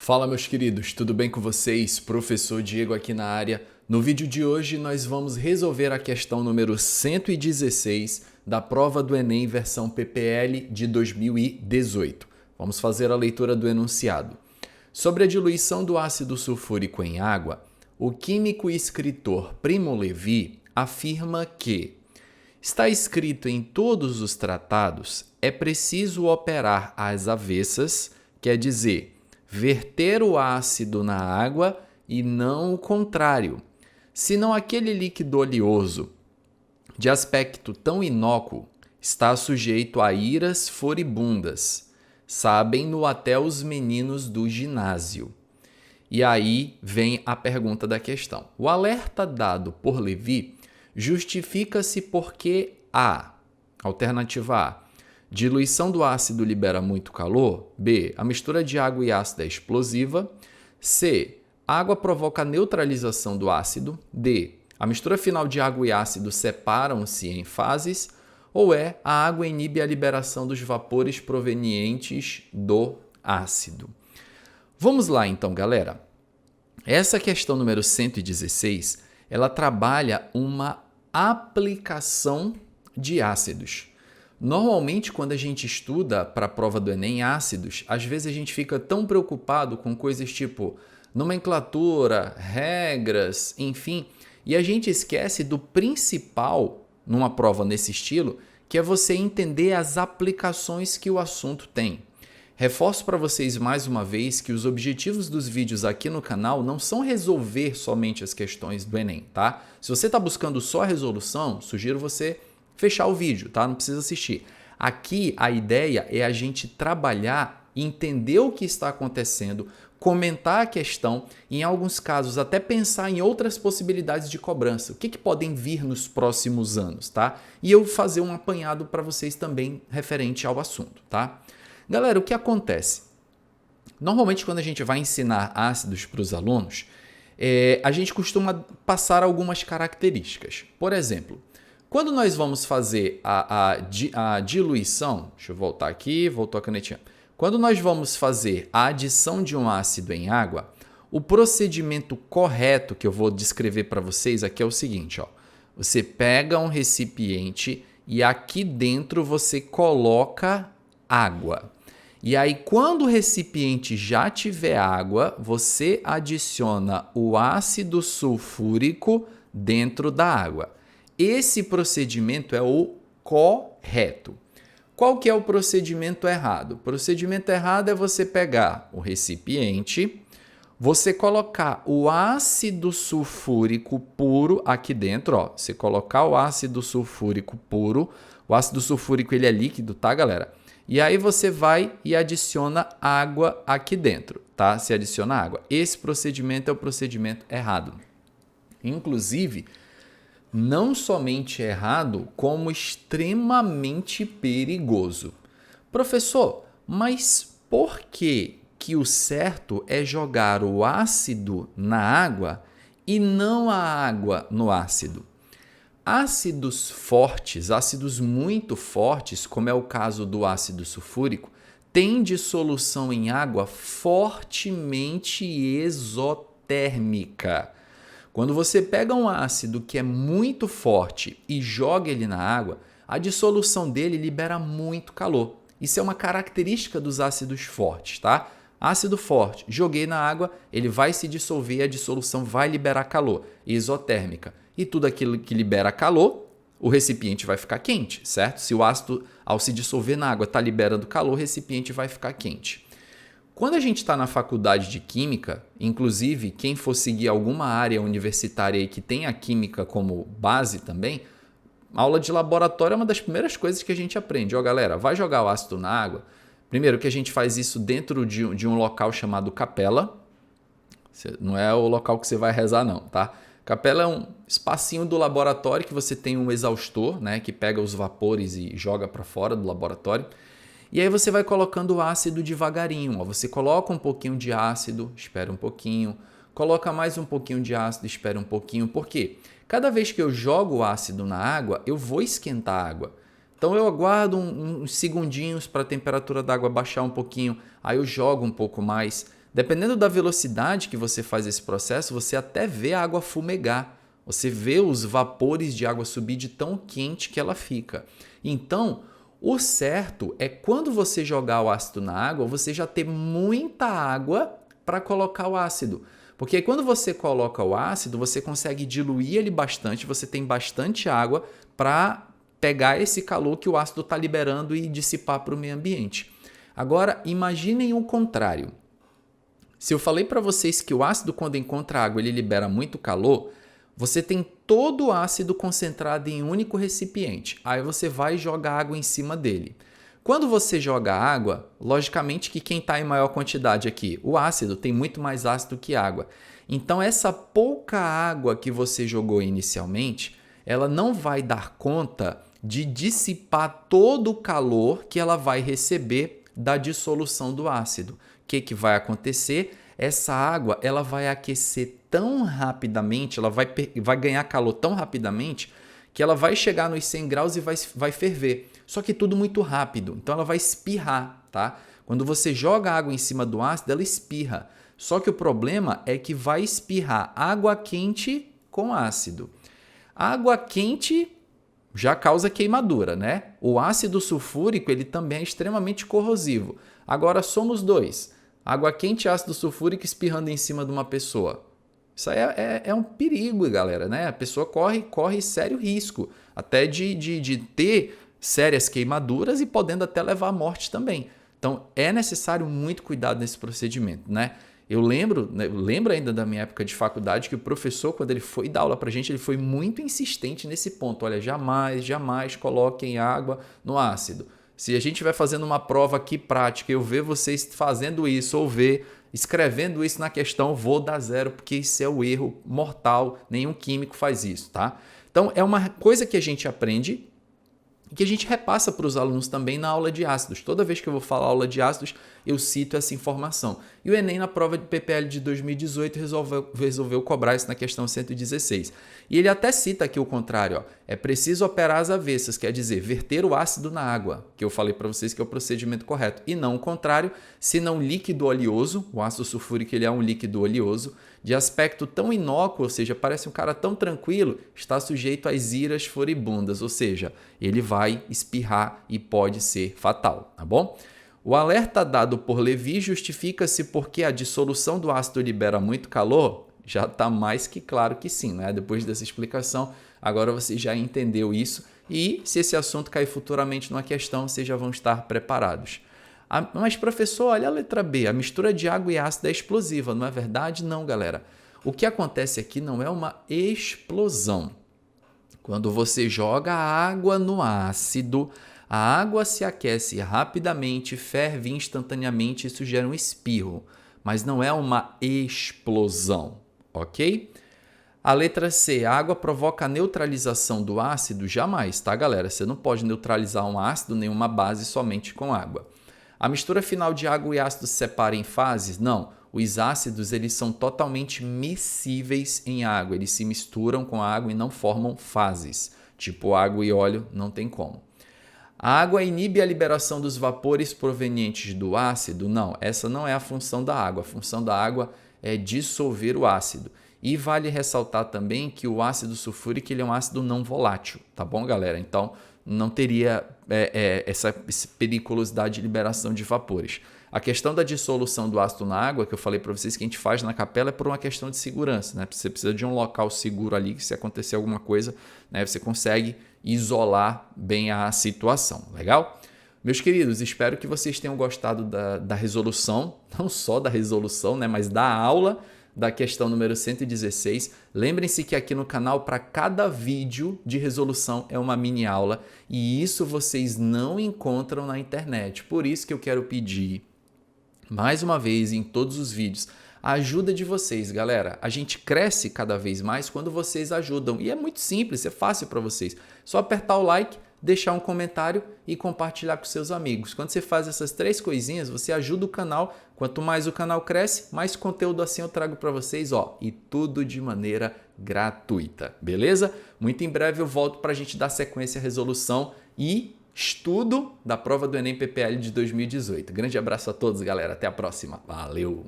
Fala, meus queridos, tudo bem com vocês? Professor Diego aqui na área. No vídeo de hoje nós vamos resolver a questão número 116 da prova do Enem versão PPL de 2018. Vamos fazer a leitura do enunciado. Sobre a diluição do ácido sulfúrico em água, o químico e escritor Primo Levi afirma que está escrito em todos os tratados, é preciso operar às avessas, quer dizer, verter o ácido na água e não o contrário. Senão aquele líquido oleoso, de aspecto tão inócuo, está sujeito a iras furibundas. Sabem-no até os meninos do ginásio. E aí vem a pergunta da questão. O alerta dado por Levi justifica-se porque alternativa A, diluição do ácido libera muito calor. B, a mistura de água e ácido é explosiva. C, a água provoca a neutralização do ácido. D, a mistura final de água e ácido separam-se em fases. Ou E, a água inibe a liberação dos vapores provenientes do ácido. Vamos lá então, galera. Essa questão número 116, ela trabalha uma aplicação de ácidos. Normalmente, quando a gente estuda para a prova do Enem ácidos, às vezes a gente fica tão preocupado com coisas tipo nomenclatura, regras, enfim, e a gente esquece do principal numa prova nesse estilo, que é você entender as aplicações que o assunto tem. Reforço para vocês mais uma vez que os objetivos dos vídeos aqui no canal não são resolver somente as questões do Enem, tá? Se você está buscando só a resolução, sugiro você fechar o vídeo, tá? Não precisa assistir. Aqui a ideia é a gente trabalhar, entender o que está acontecendo, comentar a questão, em alguns casos até pensar em outras possibilidades de cobrança. O que podem vir nos próximos anos, tá? E eu fazer um apanhado para vocês também referente ao assunto, tá? Galera, o que acontece? Normalmente quando a gente vai ensinar ácidos para os alunos, a gente costuma passar algumas características. Por exemplo, quando nós vamos fazer a diluição, deixa eu voltar aqui, voltou a canetinha. Quando nós vamos fazer a adição de um ácido em água, o procedimento correto que eu vou descrever para vocês aqui é o seguinte, ó. Você pega um recipiente e aqui dentro você coloca água. E aí, quando o recipiente já tiver água, você adiciona o ácido sulfúrico dentro da água. Esse procedimento é o correto. Qual que é o procedimento errado? O procedimento errado é você pegar o recipiente, você colocar o ácido sulfúrico puro aqui dentro, ó. Você colocar o ácido sulfúrico puro, o ácido sulfúrico ele é líquido, tá, galera? E aí você vai e adiciona água aqui dentro, tá? Você adiciona água. Esse procedimento é o procedimento errado. Inclusive, não somente errado, como extremamente perigoso. Professor, mas por que o certo é jogar o ácido na água e não a água no ácido? Ácidos fortes, ácidos muito fortes, como é o caso do ácido sulfúrico, têm dissolução em água fortemente exotérmica. Quando você pega um ácido que é muito forte e joga ele na água, a dissolução dele libera muito calor. Isso é uma característica dos ácidos fortes, tá? Ácido forte, joguei na água, ele vai se dissolver, a dissolução vai liberar calor, exotérmica. E tudo aquilo que libera calor, o recipiente vai ficar quente, certo? Se o ácido, ao se dissolver na água, está liberando calor, o recipiente vai ficar quente. Quando a gente está na faculdade de Química, inclusive quem for seguir alguma área universitária aí que tem a Química como base também, aula de laboratório é uma das primeiras coisas que a gente aprende. Ó, galera, vai jogar o ácido na água. Primeiro que a gente faz isso dentro de um local chamado capela. Não é o local que você vai rezar não, tá? Capela é um espacinho do laboratório que você tem um exaustor, né, que pega os vapores e joga para fora do laboratório. E aí você vai colocando o ácido devagarinho. Ó. Você coloca um pouquinho de ácido, espera um pouquinho. Coloca mais um pouquinho de ácido, espera um pouquinho. Por quê? Cada vez que eu jogo o ácido na água, eu vou esquentar a água. Então eu aguardo uns segundinhos para a temperatura da água baixar um pouquinho. Aí eu jogo um pouco mais. Dependendo da velocidade que você faz esse processo, você até vê a água fumegar. Você vê os vapores de água subir de tão quente que ela fica. Então, o certo é quando você jogar o ácido na água, você já ter muita água para colocar o ácido. Porque aí, quando você coloca o ácido, você consegue diluir ele bastante, você tem bastante água para pegar esse calor que o ácido está liberando e dissipar para o meio ambiente. Agora, imaginem o contrário. Se eu falei para vocês que o ácido, quando encontra água, ele libera muito calor, você tem todo o ácido concentrado em um único recipiente. Aí você vai e joga água em cima dele. Quando você joga água, logicamente que quem está em maior quantidade aqui, o ácido, tem muito mais ácido que água. Então, essa pouca água que você jogou inicialmente, ela não vai dar conta de dissipar todo o calor que ela vai receber da dissolução do ácido. O que vai acontecer? Essa água ela vai aquecer tão rapidamente, ela vai ganhar calor tão rapidamente que ela vai chegar nos 100 graus e vai ferver. Só que tudo muito rápido, então ela vai espirrar, tá? Quando você joga água em cima do ácido, ela espirra. Só que o problema é que vai espirrar água quente com ácido. Água quente já causa queimadura, né? O ácido sulfúrico ele também é extremamente corrosivo. Agora somos dois. Água quente e ácido sulfúrico espirrando em cima de uma pessoa. Isso aí é um perigo, galera, né? A pessoa corre sério risco, até de ter sérias queimaduras e podendo até levar à morte também. Então, é necessário muito cuidado nesse procedimento, né? Eu lembro ainda da minha época de faculdade que o professor, quando ele foi dar aula pra gente, ele foi muito insistente nesse ponto. Olha, jamais coloquem água no ácido. Se a gente estiver fazendo uma prova aqui prática, eu ver vocês fazendo isso ou ver escrevendo isso na questão, vou dar 0, porque isso é o erro mortal, nenhum químico faz isso, tá? Então, é uma coisa que a gente aprende e que a gente repassa para os alunos também na aula de ácidos. Toda vez que eu vou falar aula de ácidos, eu cito essa informação. E o Enem, na prova de PPL de 2018, resolveu cobrar isso na questão 116. E ele até cita aqui o contrário. Ó. É preciso operar as avessas, quer dizer, verter o ácido na água, que eu falei para vocês que é o procedimento correto. E não o contrário, senão líquido oleoso, o ácido sulfúrico ele é um líquido oleoso, de aspecto tão inócuo, ou seja, parece um cara tão tranquilo, está sujeito às iras furibundas, ou seja, ele vai espirrar e pode ser fatal, tá bom? O alerta dado por Levy justifica-se porque a dissolução do ácido libera muito calor? Já está mais que claro que sim, né? Depois dessa explicação, agora você já entendeu isso e se esse assunto cair futuramente numa questão, vocês já vão estar preparados. Mas, professor, olha a letra B, a mistura de água e ácido é explosiva, não é verdade? Não, galera. O que acontece aqui não é uma explosão. Quando você joga água no ácido, a água se aquece rapidamente, ferve instantaneamente, isso gera um espirro, mas não é uma explosão, ok? A letra C, a água provoca a neutralização do ácido? Jamais, tá, galera? Você não pode neutralizar um ácido nem uma base somente com água. A mistura final de água e ácido se separa em fases? Não. Os ácidos eles são totalmente miscíveis em água. Eles se misturam com a água e não formam fases. Tipo água e óleo, não tem como. A água inibe a liberação dos vapores provenientes do ácido? Não, essa não é a função da água. A função da água é dissolver o ácido. E vale ressaltar também que o ácido sulfúrico ele é um ácido não volátil, tá bom, galera? Então, não teria essa periculosidade de liberação de vapores. A questão da dissolução do ácido na água, que eu falei para vocês que a gente faz na capela, é por uma questão de segurança, né? Você precisa de um local seguro ali, que se acontecer alguma coisa, né, você consegue isolar bem a situação, legal? Meus queridos, espero que vocês tenham gostado da resolução, não só da resolução, né, mas da aula da questão número 116. Lembrem-se que aqui no canal, para cada vídeo de resolução é uma mini aula e isso vocês não encontram na internet. Por isso que eu quero pedir, mais uma vez, em todos os vídeos, a ajuda de vocês, galera. A gente cresce cada vez mais quando vocês ajudam e é muito simples, é fácil para vocês. Só apertar o like, deixar um comentário e compartilhar com seus amigos. Quando você faz essas 3 coisinhas, você ajuda o canal. Quanto mais o canal cresce, mais conteúdo assim eu trago para vocês, ó, e tudo de maneira gratuita, beleza? Muito em breve eu volto para a gente dar sequência à resolução e estudo da prova do Enem PPL de 2018. Grande abraço a todos, galera. Até a próxima. Valeu!